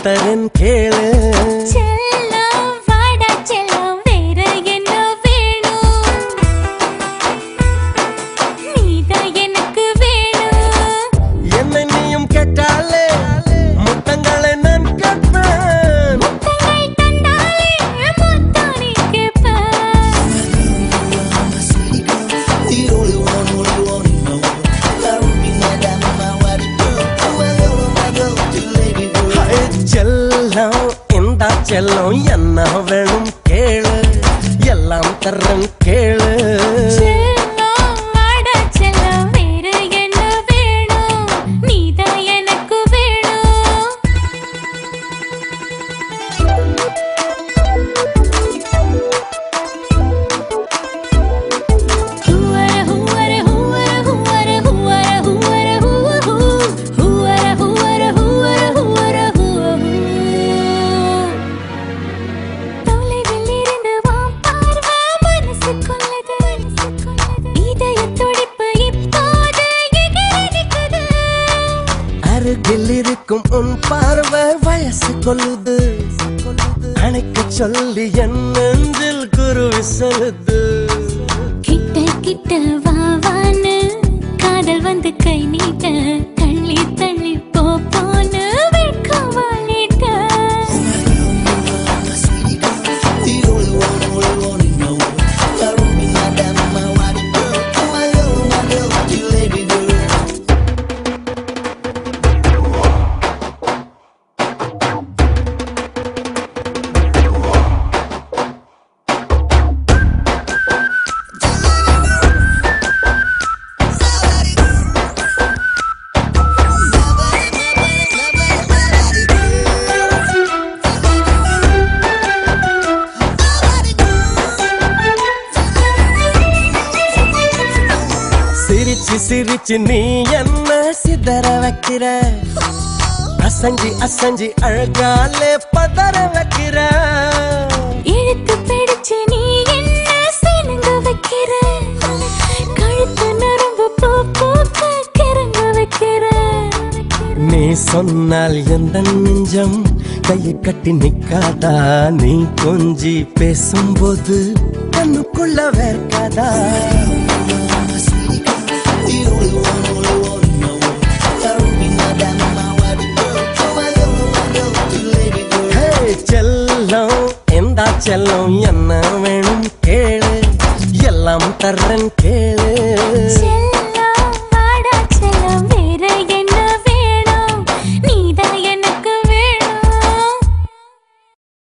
தரன் கேளு செல்லம் வாடா செல்லம் வேற என்ன வேணும் நீதான் எனக்கு வேணும் என்னை நீயும் கேட்டாலே முத்தங்களை நான் கேட்பேன் முத்தங்கள் தந்தாலே முத்தம் நீ கேட்பேன் செல்லம் இந்த செல்லம் என்ன வேணும் கேளு எல்லாம் தரன் கேளு செல்லம் வாடா செல்லம் வேற என்ன வேணும் நீதான் எனக்கு வேணும் ஹூவர ஹூவர ஹூவர ஹூவர ஹூவர ஹூவர ஹூவர ஹூவர ஹூவர ஹூவர தொலைவில் இருந்து வா பார்வை மனசு கொள்ளது இதய துடிப்பு இப்போது எகிரி நிக்குது அருகில் இருக்கும் உன் பார்வை வயசு கொள்ளுது அணைக்க சொல்லி என் நெஞ்சில் குருவி சொல்லுது கிட்ட கிட்ட வா வான்னு காதல் வந்து கை நீட்ட தள்ளி தள்ளி போன்னு வெட்கம் வாழிட்ட சிரிச்சு சிரிச்சு நீ என்ன சிதற வைக்கிற அசஞ்சி அசஞ்சி அழகாலே பதற வைக்கிற இழுத்து பிடிச்சு நீ என்ன சினுங்க வைக்கிற கழுத்து நரம்பு பூ பூக்க கிறங்க வைக்கிற நீ சொன்னால் எந்த நெஞ்சம் கையை கட்டி நிக்காதா நீ கொஞ்சி பேசும்போது கண்ணுக்குள்ள வேர்க்காதா செல்லம் எந்த செல்லம் என்ன வேணும் கேளு எல்லாம் தர்றன் கேளு செல்லம்